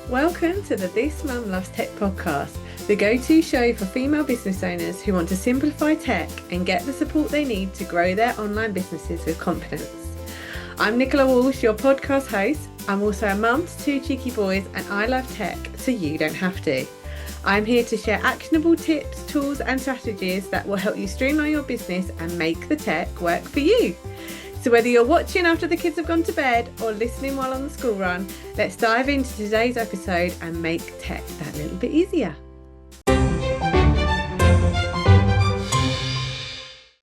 Welcome to the This Mum Loves Tech podcast, the go-to show for female business owners who want to simplify tech and get the support they need to grow their online businesses with confidence. I'm Nicola Walsh, your podcast host. I'm also a mum to two cheeky boys and I love tech, so you don't have to. I'm here to share actionable tips, tools and strategies that will help you streamline your business and make the tech work for you. So whether you're watching after the kids have gone to bed or listening while on the school run, let's dive into today's episode and make tech that little bit easier.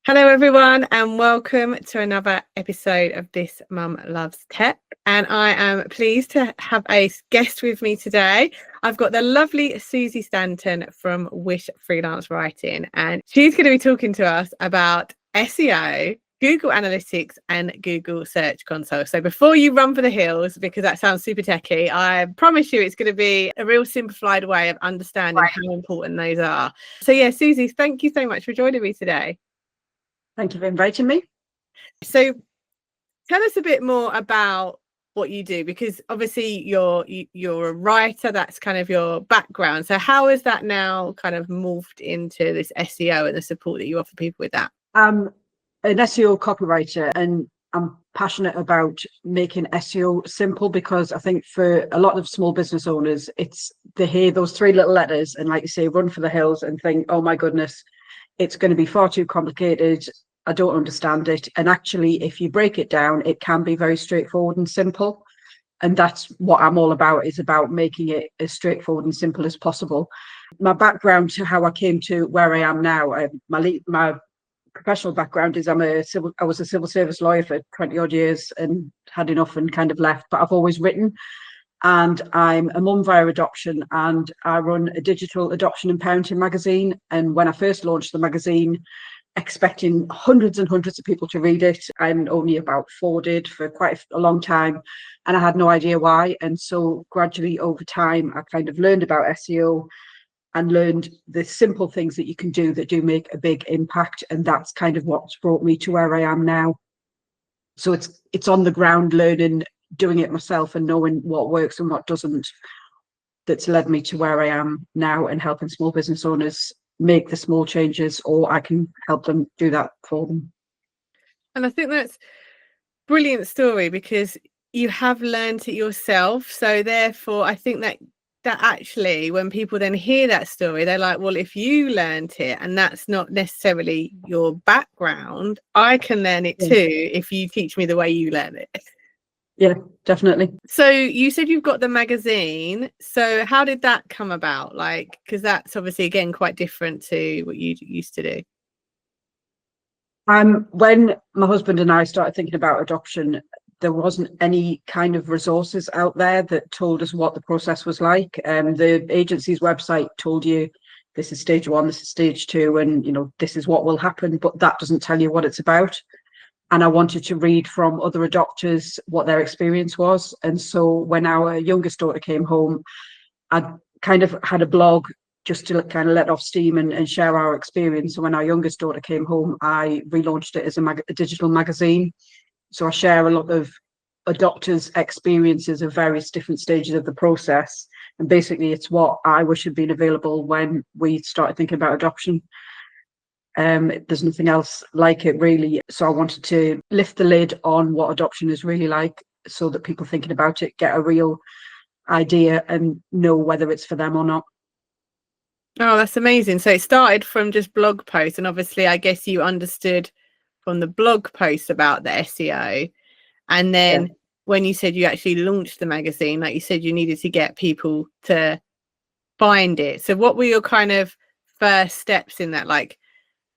Hello everyone and welcome to another episode of This Mum Loves Tech. And I am pleased to have a guest with me today. I've got the lovely Suzy Stanton from Wish Freelance Writing, and she's going to be talking to us about SEO, Google Analytics and Google Search Console. So before you run for the hills, because that sounds super techy, I promise you it's going to be a real simplified way of understanding how important those are. So yeah, Suzy, thank you so much for joining me today. Thank you for inviting me. So tell us a bit more about what you do, because obviously you're a writer, that's kind of your background. So how has that now kind of morphed into this SEO and the support that you offer people with that? An SEO copywriter, and I'm passionate about making SEO simple, because I think for a lot of small business owners, they hear those three little letters and, like you say, run for the hills and think, oh my goodness, it's going to be far too complicated. I don't understand it. And actually, if you break it down, it can be very straightforward and simple. And that's what I'm all about, is about making it as straightforward and simple as possible. My background to how I came to where I am now, my professional background is I was a civil service lawyer for 20 odd years and had enough and kind of left, but I've always written, and I'm a mum via adoption, and I run a digital adoption and parenting magazine. And when I first launched the magazine, expecting hundreds and hundreds of people to read it, and only about 4 did for quite a long time, and I had no idea why. And so gradually over time I kind of learned about SEO and learned the simple things that you can do that do make a big impact. And that's kind of what's brought me to where I am now. So it's on the ground learning, doing it myself and knowing what works and what doesn't, that's led me to where I am now and helping small business owners make the small changes, or I can help them do that for them. And I think that's a brilliant story, because you have learned it yourself. So therefore, I think that actually when people then hear that story, they're like, well, if you learned it and that's not necessarily your background, I can learn it too if you teach me the way you learn it. Yeah, definitely. So you said you've got the magazine. So how did that come about? Like, because that's obviously, again, quite different to what you used to do. When my husband and I started thinking about adoption, there wasn't any kind of resources out there that told us what the process was like. The agency's website told you this is stage 1, this is stage 2, and this is what will happen, but that doesn't tell you what it's about. And I wanted to read from other adopters what their experience was. And so when our youngest daughter came home, I kind of had a blog just to kind of let off steam and share our experience. So when our youngest daughter came home, I relaunched it as a digital magazine. So I share a lot of adopters' experiences of various different stages of the process. And basically, it's what I wish had been available when we started thinking about adoption. There's nothing else like it, really. So I wanted to lift the lid on what adoption is really like, so that people thinking about it get a real idea and know whether it's for them or not. Oh, that's amazing. So it started from just blog posts, and obviously I guess you understood from the blog posts about the SEO, and then when you said you actually launched the magazine, like you said, you needed to get people to find it. So what were your kind of first steps in that? Like,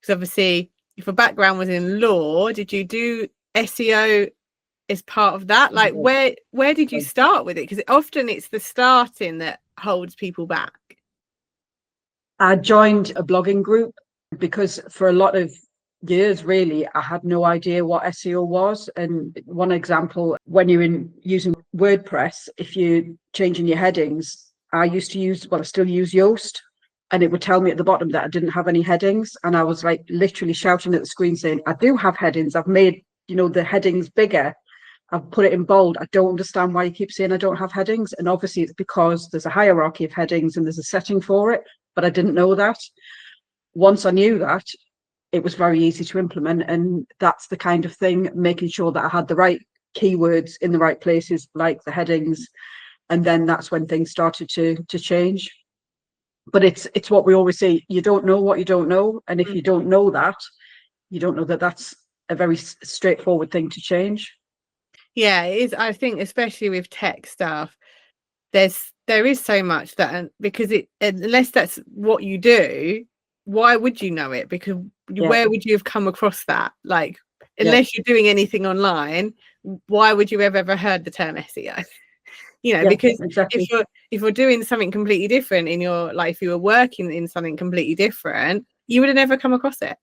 because obviously if your background was in law, did you do SEO as part of that? Like, where did you start with it? Because often it's the starting that holds people back. I joined a blogging group because for a lot of years, really, I had no idea what SEO was. And one example, when you're using WordPress, if you're changing your headings, I still use Yoast, and it would tell me at the bottom that I didn't have any headings. And I was like literally shouting at the screen saying, I do have headings. I've made, the headings bigger. I've put it in bold. I don't understand why you keep saying I don't have headings. And obviously it's because there's a hierarchy of headings and there's a setting for it, but I didn't know that. Once I knew that, it was very easy to implement. And that's the kind of thing, making sure that I had the right keywords in the right places, like the headings. And then that's when things started to change. But it's what we always say, you don't know what you don't know. And if you don't know that, you don't know that that's a very straightforward thing to change. Yeah, it is. I think especially with tech stuff, there is so much that, because unless that's what you do, why would you know it? Because where would you have come across that? Like, unless you're doing anything online, why would you have ever heard the term SEO? Because exactly. if you're doing something completely different in your life, if you were working in something completely different, you would have never come across it.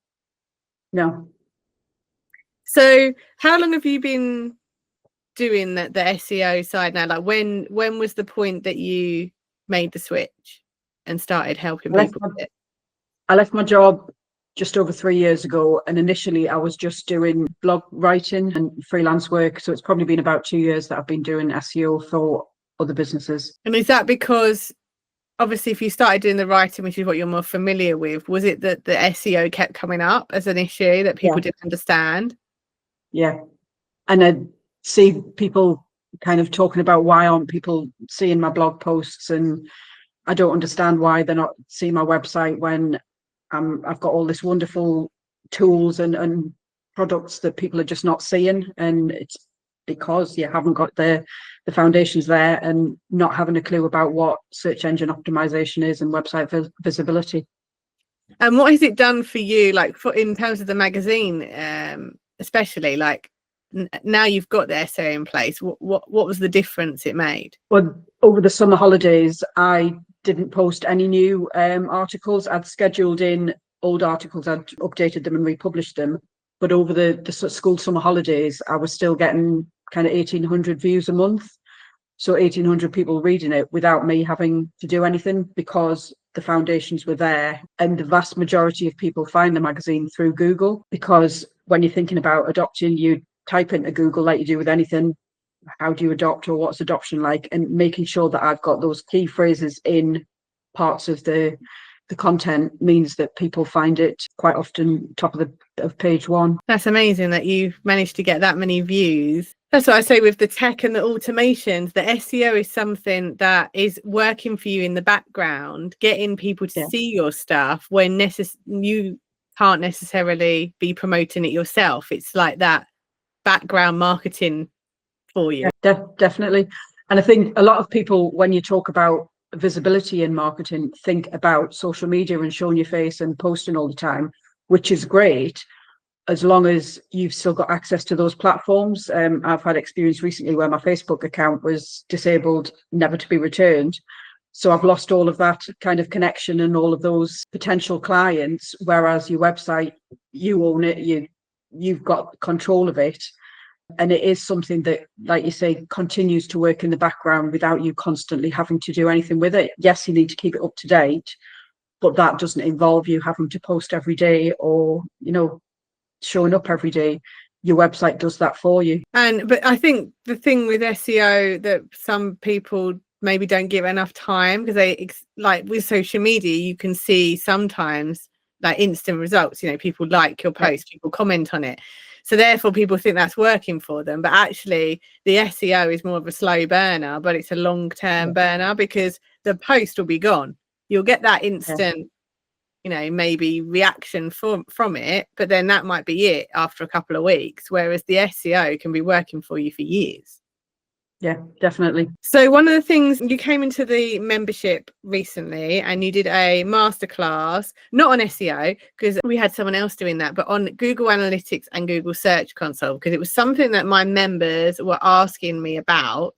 No. So how long have you been doing the SEO side now? Like, when was the point that you made the switch and started helping people with it? I left my job just over 3 years ago, and initially I was just doing blog writing and freelance work. So it's probably been about 2 years that I've been doing SEO for other businesses. And is that because, obviously, if you started doing the writing, which is what you're more familiar with, was it that the SEO kept coming up as an issue that people didn't understand? Yeah. And I see people kind of talking about, why aren't people seeing my blog posts? And I don't understand why they're not seeing my website when I've got all this wonderful tools and products that people are just not seeing. And it's because you haven't got the foundations there, and not having a clue about what search engine optimization is and website visibility. And what has it done for you, like, in terms of the magazine, especially, like, now you've got the SEO in place, what was the difference it made? Well, over the summer holidays, I didn't post any new articles. I'd scheduled in old articles, I'd updated them and republished them. But over the school summer holidays, I was still getting kind of 1,800 views a month. So 1,800 people reading it without me having to do anything, because the foundations were there. And the vast majority of people find the magazine through Google, because when you're thinking about adopting, you type into Google like you do with anything. How do you adopt, or what's adoption like? And making sure that I've got those key phrases in parts of the content means that people find it quite often top of page one. That's amazing that you've managed to get that many views. That's what I say with the tech and the automations. The SEO is something that is working for you in the background, getting people to see your stuff when you can't necessarily be promoting it yourself. It's like that background marketing for you. Definitely. And I think a lot of people, when you talk about visibility in marketing, think about social media and showing your face and posting all the time, which is great, as long as you've still got access to those platforms. I've had experience recently where my Facebook account was disabled, never to be returned. So I've lost all of that kind of connection and all of those potential clients, whereas your website, you own it, you've got control of it. And it is something that, like you say, continues to work in the background without you constantly having to do anything with it. Yes, you need to keep it up to date, but that doesn't involve you having to post every day or, showing up every day. Your website does that for you. But I think the thing with SEO that some people maybe don't give enough time, because like with social media, you can see sometimes like instant results. People like your post, people comment on it. So therefore people think that's working for them. But actually the SEO is more of a slow burner, but it's a long-term burner, because the post will be gone. You'll get that instant, maybe reaction from it, but then that might be it after a couple of weeks. Whereas the SEO can be working for you for years. Yeah, definitely. So one of the things, you came into the membership recently and you did a masterclass, not on SEO, because we had someone else doing that, but on Google Analytics and Google Search Console, because it was something that my members were asking me about.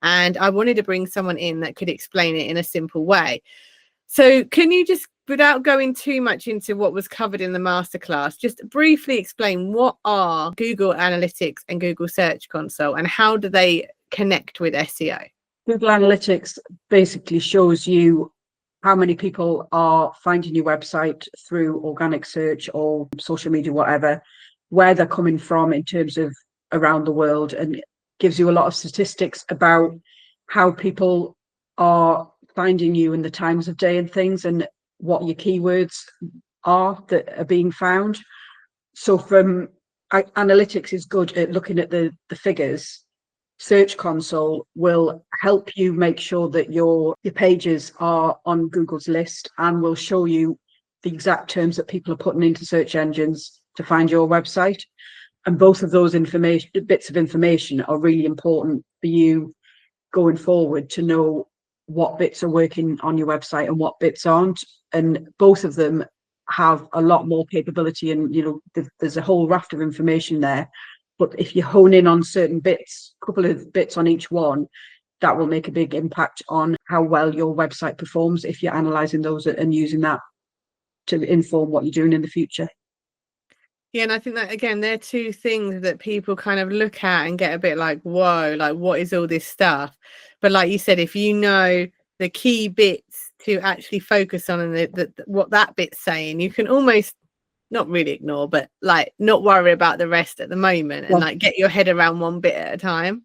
And I wanted to bring someone in that could explain it in a simple way. So can you just, without going too much into what was covered in the masterclass, just briefly explain what are Google Analytics and Google Search Console and how do they connect with SEO? Google Analytics basically shows you how many people are finding your website through organic search or social media, whatever, where they're coming from in terms of around the world. And gives you a lot of statistics about how people are finding you in the times of day and things, and what your keywords are that are being found. So analytics is good at looking at the figures. Search Console will help you make sure that your pages are on Google's list, and will show you the exact terms that people are putting into search engines to find your website. And both of those bits of information are really important for you going forward, to know what bits are working on your website and what bits aren't. And both of them have a lot more capability, and there's a whole raft of information there. But if you hone in on certain bits, a couple of bits on each one, that will make a big impact on how well your website performs, if you're analysing those and using that to inform what you're doing in the future. Yeah, and I think that, again, they're two things that people kind of look at and get a bit like, whoa, like, what is all this stuff? But like you said, if you know the key bits to actually focus on, and what that bit's saying, you can almost not really ignore, but like not worry about the rest at the moment, and like get your head around one bit at a time.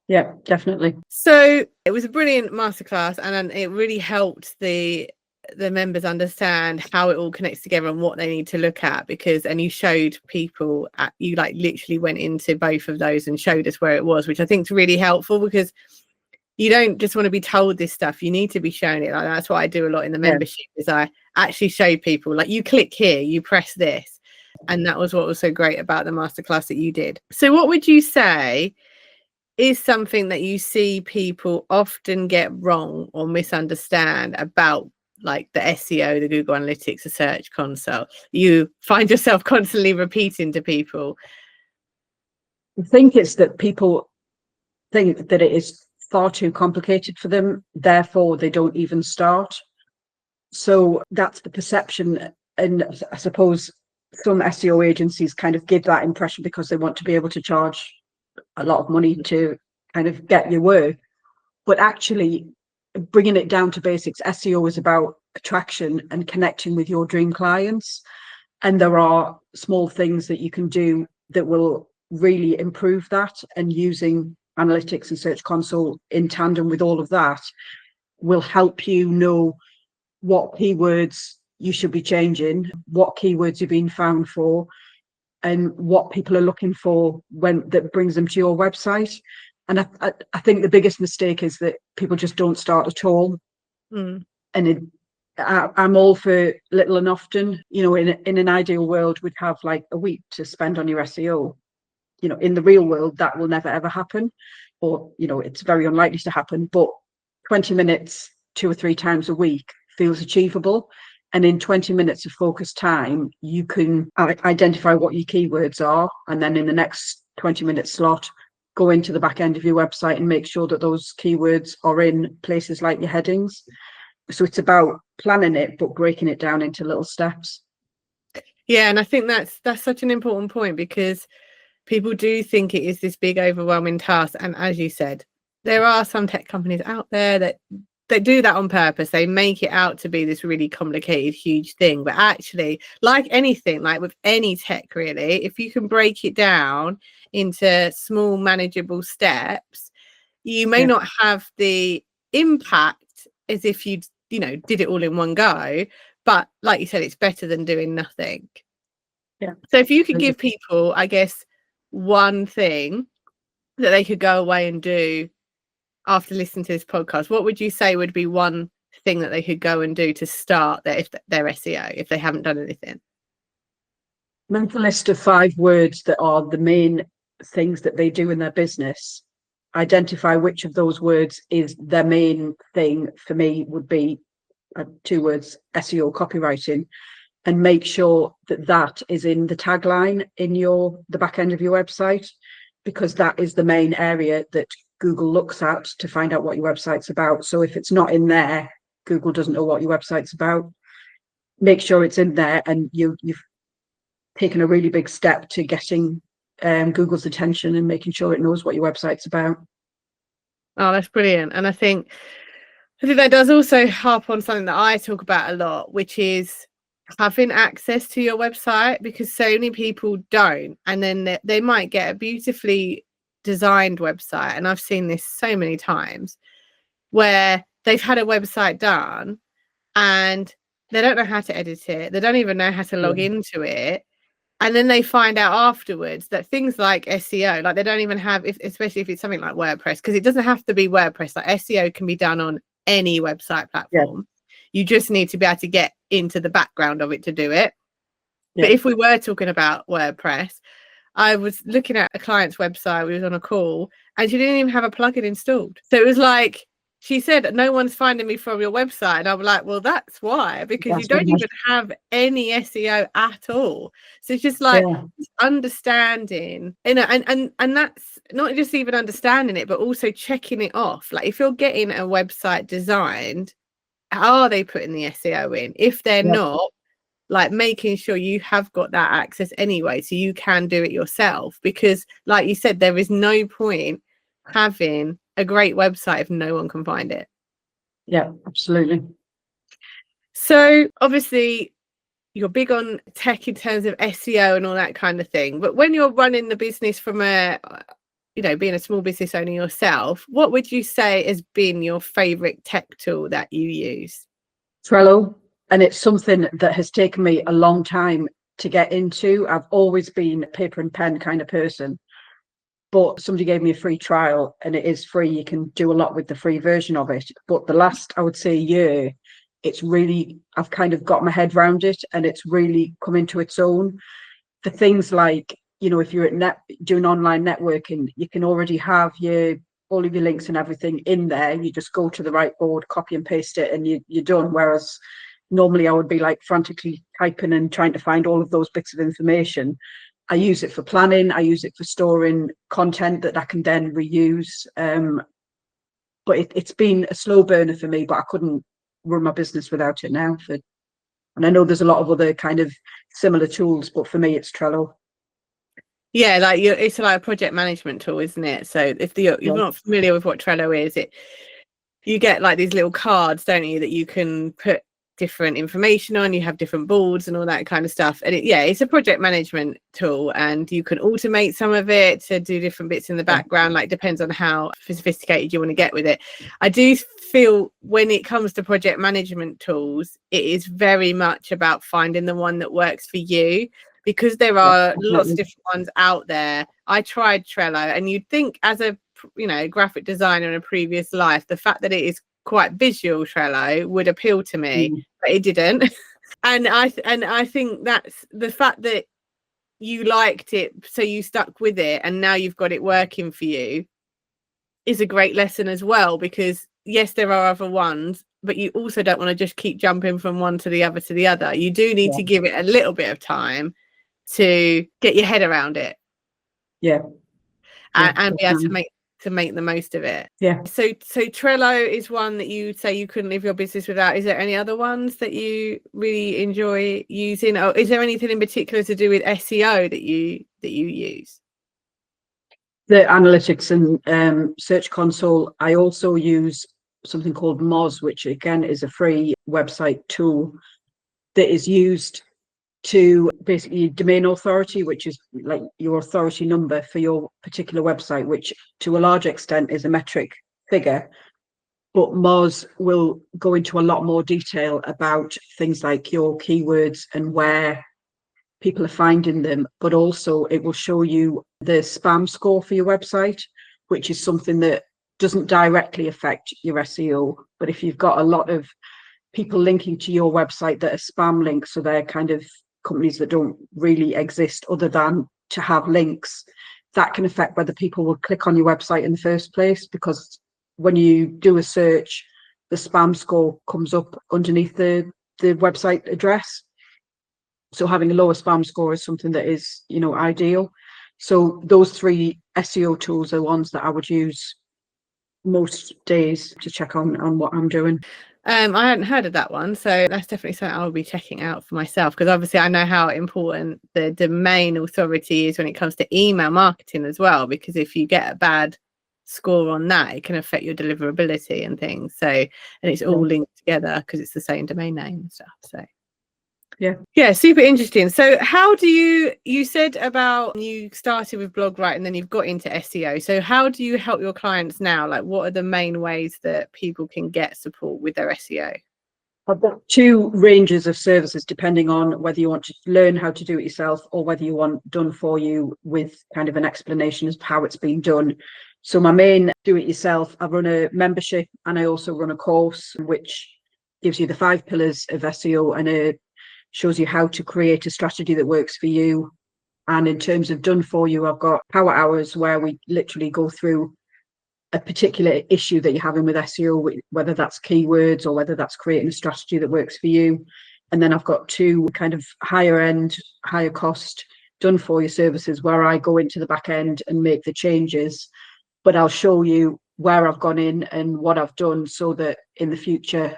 Yeah, definitely. So it was a brilliant masterclass, and it really helped the members understand how it all connects together and what they need to look at, and you showed people you like literally went into both of those and showed us where it was, which I think is really helpful, because you don't just want to be told this stuff, you need to be shown it. Like, that's what I do a lot in the membership, is I actually show people, like, you click here, you press this. And that was what was so great about the masterclass that you did. So what would you say is something that you see people often get wrong or misunderstand about, like, the SEO, the Google Analytics, the Search Console, you find yourself constantly repeating to people? I think it's that people think that it is far too complicated for them, therefore they don't even start. So that's the perception, and I suppose some SEO agencies kind of give that impression because they want to be able to charge a lot of money to kind of get your work. But actually, bringing it down to basics, SEO is about attraction and connecting with your dream clients. And there are small things that you can do that will really improve that, and using analytics and Search Console in tandem with all of that will help you know what keywords you should be changing, what keywords you're being found for, and what people are looking for when that brings them to your website. And I think the biggest mistake is that people just don't start at all. And I'm all for little and often. In an ideal world, we'd have like a week to spend on your SEO. In the real world, that will never ever happen, or it's very unlikely to happen. But 20 minutes 2 or 3 times a week feels achievable. And in 20 minutes of focused time, you can identify what your keywords are, and then in the next 20-minute slot, go into the back end of your website and make sure that those keywords are in places like your headings. So it's about planning it, but breaking it down into little steps. Yeah, and I think that's such an important point, because people do think it is this big overwhelming task. And as you said, there are some tech companies out there that do that on purpose. They make it out to be this really complicated, huge thing. But actually, like anything, like with any tech really, if you can break it down into small manageable steps, you may not have the impact as if you did it all in one go. But like you said, it's better than doing nothing. Yeah. So if you could give people, I guess, one thing that they could go away and do after listening to this podcast, what would you say would be one thing that they could go and do to start their SEO if they haven't done anything? Make a list of 5 words that are the main things that they do in their business. Identify which of those words is their main thing. For me, would be 2 words: SEO copywriting. And make sure that that is in the tagline in the back end of your website, because that is the main area that Google looks at to find out what your website's about. So if it's not in there, Google doesn't know what your website's about. Make sure it's in there, and you've taken a really big step to getting Google's attention and making sure it knows what your website's about. Oh, that's brilliant. And I think that does also harp on something that I talk about a lot, which is having access to your website, because so many people don't. And then they might get a beautifully designed website, and I've seen this so many times, where they've had a website done and they don't know how to edit it. They don't even know how to log into it. And then they find out afterwards that things like SEO, like they don't even have, especially if it's something like WordPress, because it doesn't have to be WordPress. Like SEO can be done on any website platform. You just need to be able to get into the background of it to do it. But if we were talking about WordPress, I was looking at a client's website. We was on a call and she didn't even have a plugin installed. So it was like, she said, no one's finding me from your website. And I was like, well, that's why, because you don't even have any SEO at all. So it's just like understanding, you know, and that's not just even understanding it, but also checking it off. Like if you're getting a website designed, are they putting the SEO in? If they're not, like making sure you have got that access anyway, so you can do it yourself. Because like you said, there is no point having a great website if no one can find it. Yeah, absolutely. So obviously you're big on tech in terms of SEO and all that kind of thing, but when you're running the business from a, you know, being a small business owner yourself, what would you say has been your favorite tech tool that you use? Trello. And it's something that has taken me a long time to get into. I've always been a paper and pen kind of person, but somebody gave me a free trial and it is free. You can do a lot with the free version of it. But the last, I would say, year, it's really, I've kind of got my head around it and it's really come into its own. For things like, you know, if you're doing online networking, you can already have all of your links and everything in there. You just go to the right board, copy and paste it, and you're done. Whereas normally I would be like frantically typing and trying to find all of those bits of information. I use it for planning. I use it for storing content that I can then reuse. But it's been a slow burner for me, but I couldn't run my business without it now. And I know there's a lot of other kind of similar tools, but for me, it's Trello. Yeah, like it's like a project management tool, isn't it? So if you're not familiar with what Trello is, you get like these little cards, don't you, that you can put different information on. You have different boards and all that kind of stuff, and it's a project management tool, and you can automate some of it to do different bits in the background. Like depends on how sophisticated you want to get with it. I do feel when it comes to project management tools, it is very much about finding the one that works for you, because there are lots of different ones out there. I tried Trello, and you'd think as a graphic designer in a previous life, the fact that it is quite visual, Trello would appeal to me, but it didn't. and I think that's the fact that you liked it, so you stuck with it, and now you've got it working for you, is a great lesson as well. Because yes, there are other ones, but you also don't want to just keep jumping from one to the other to the other. You do need to give it a little bit of time to get your head around it, and be able to make the most of it. So Trello is one that you say you couldn't live your business without. Is there any other ones that you really enjoy using, or is there anything in particular to do with SEO that you use? The analytics and search console. I also use something called Moz, which again is a free website tool that is used to basically domain authority, which is like your authority number for your particular website, which to a large extent is a metric figure. But Moz will go into a lot more detail about things like your keywords and where people are finding them, but also it will show you the spam score for your website, which is something that doesn't directly affect your SEO. But if you've got a lot of people linking to your website that are spam links, so they're kind of companies that don't really exist other than to have links, that can affect whether people will click on your website in the first place, because when you do a search, the spam score comes up underneath the website address. So having a lower spam score is something that is, ideal. So those three SEO tools are ones that I would use most days to check on what I'm doing. I hadn't heard of that one, so that's definitely something I'll be checking out for myself, because obviously I know how important the domain authority is when it comes to email marketing as well, because if you get a bad score on that, it can affect your deliverability and things. So, and it's all linked together because it's the same domain name and stuff. So Yeah, super interesting. So how do you said about you started with blog writing and then you've got into SEO. So how do you help your clients now? Like, what are the main ways that people can get support with their SEO? I've got two ranges of services depending on whether you want to learn how to do it yourself or whether you want done for you with kind of an explanation as to how it's been done. So my main do it yourself, I run a membership and I also run a course which gives you the 5 pillars of SEO and it shows you how to create a strategy that works for you. And in terms of done for you, I've got power hours where we literally go through a particular issue that you're having with SEO, whether that's keywords or whether that's creating a strategy that works for you. And then I've got 2 kind of higher end, higher cost done for you services where I go into the back end and make the changes, but I'll show you where I've gone in and what I've done so that in the future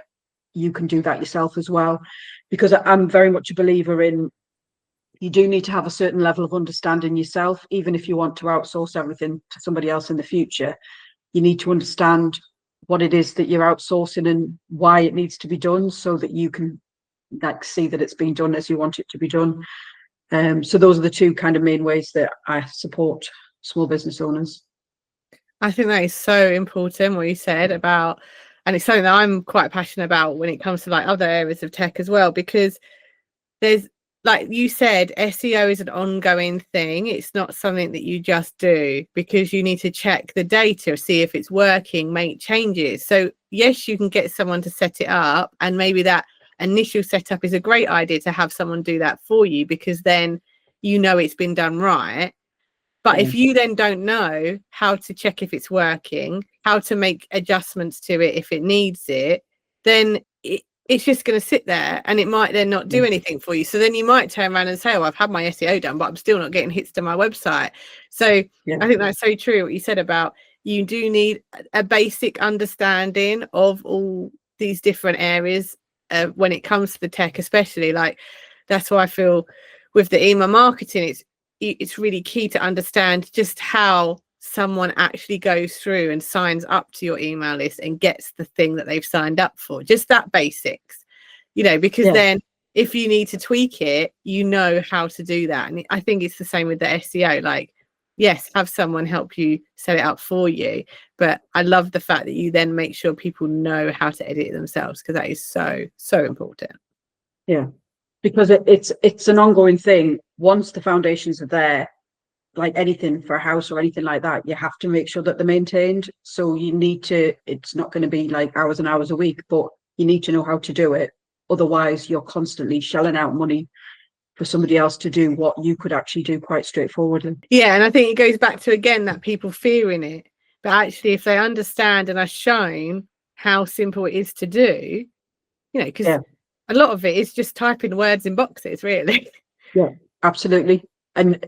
you can do that yourself as well. Because I'm very much a believer in, you do need to have a certain level of understanding yourself, even if you want to outsource everything to somebody else in the future. You need to understand what it is that you're outsourcing and why it needs to be done so that you can like see that it's being done as you want it to be done. So those are the 2 kind of main ways that I support small business owners. I think that is so important what you said about, and it's something that I'm quite passionate about when it comes to like other areas of tech as well, because there's, like you said, SEO is an ongoing thing. It's not something that you just do, because you need to check the data, see if it's working, make changes. So yes, you can get someone to set it up, and maybe that initial setup is a great idea to have someone do that for you, because then you know it's been done right. But if you then don't know how to check if it's working, how to make adjustments to it if it needs it, then it's just going to sit there and it might then not do anything for you. So then you might turn around and say, oh, I've had my SEO done, but I'm still not getting hits to my website. So I think that's so true what you said about, you do need a basic understanding of all these different areas when it comes to the tech, especially. Like, that's why I feel with the email marketing, it's really key to understand just how someone actually goes through and signs up to your email list and gets the thing that they've signed up for. Just that basics, because then if you need to tweak it, you know how to do that. And I think it's the same with the SEO. Like, yes, have someone help you set it up for you, but I love the fact that you then make sure people know how to edit it themselves, because that is so important. Yeah, because it's an ongoing thing. Once the foundations are there, like anything for a house or anything like that, you have to make sure that they're maintained. So you need to, it's not going to be like hours and hours a week, but you need to know how to do it. Otherwise, you're constantly shelling out money for somebody else to do what you could actually do quite straightforwardly. Yeah, and I think it goes back to, again, that people fearing it. But actually, if they understand and are shown how simple it is to do, because a lot of it is just typing words in boxes, really. Yeah, absolutely. And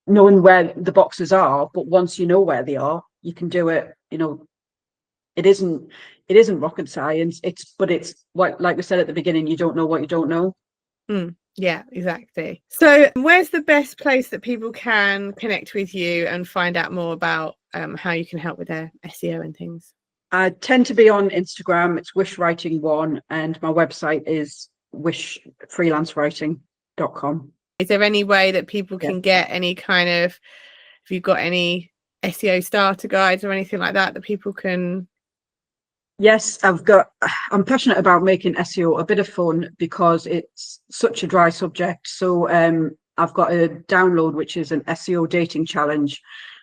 knowing where the boxes are, but once you know where they are, you can do it. It isn't rocket science. It's what, like we said at the beginning, you don't know what you don't know. Yeah, exactly. So where's the best place that people can connect with you and find out more about how you can help with their SEO and things? I tend to be on Instagram. It's wishwriting1, and my website is wishfreelancewriting.com. Is there any way that people can get any kind of, have you got any SEO starter guides or anything like that people can? Yes, I'm passionate about making SEO a bit of fun because it's such a dry subject. So I've got a download, which is an SEO dating challenge,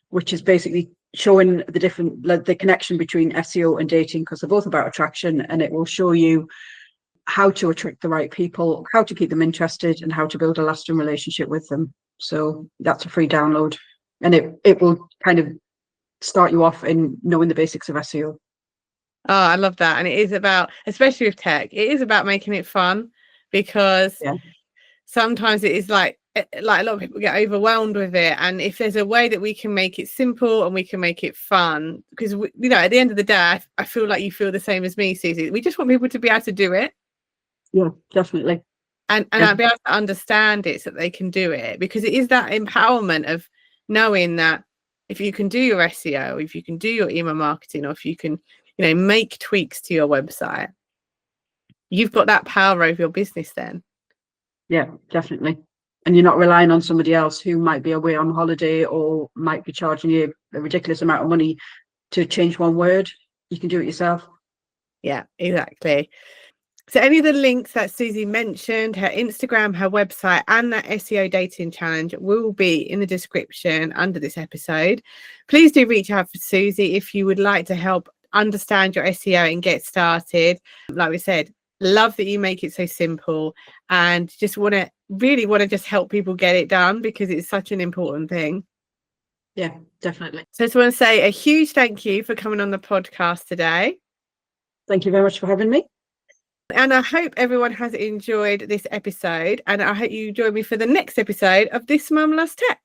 which is basically showing the connection between SEO and dating, because they're both about attraction, and it will show you how to attract the right people, how to keep them interested, and how to build a lasting relationship with them. So that's a free download, and it will kind of start you off in knowing the basics of SEO. Oh, I love that. And it is about, especially with tech, it is about making it fun, because sometimes it is like a lot of people get overwhelmed with it. And if there's a way that we can make it simple and we can make it fun, because at the end of the day, I feel like you feel the same as me, Suzy. We just want people to be able to do it. Yeah, definitely. And I'd be able to understand it so that they can do it, because it is that empowerment of knowing that if you can do your SEO, if you can do your email marketing, or if you can, make tweaks to your website, you've got that power over your business then. Yeah, definitely. And you're not relying on somebody else who might be away on holiday or might be charging you a ridiculous amount of money to change one word. You can do it yourself. Yeah, exactly. So any of the links that Suzy mentioned, her Instagram, her website, and that SEO dating challenge will be in the description under this episode. Please do reach out for Suzy if you would like to help understand your SEO and get started. Like we said, love that you make it so simple, and just really want to just help people get it done, because it's such an important thing. Yeah, definitely. So I just want to say a huge thank you for coming on the podcast today. Thank you very much for having me. And I hope everyone has enjoyed this episode, and I hope you join me for the next episode of This Mum Loves Tech.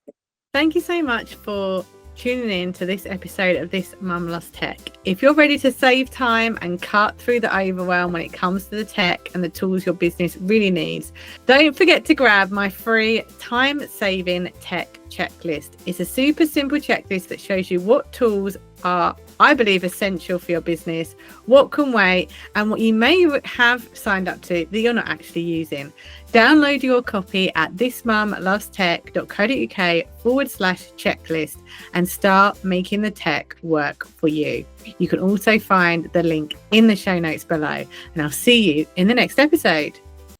Thank you so much for tuning in to this episode of This Mum Loves Tech. If you're ready to save time and cut through the overwhelm when it comes to the tech and the tools your business really needs, don't forget to grab my free time-saving tech checklist. It's a super simple checklist that shows you what tools are, I believe, essential for your business, what can wait, and what you may have signed up to that you're not actually using. Download your copy at thismumlovestech.co.uk/checklist and start making the tech work for you. You can also find the link in the show notes below, and I'll see you in the next episode.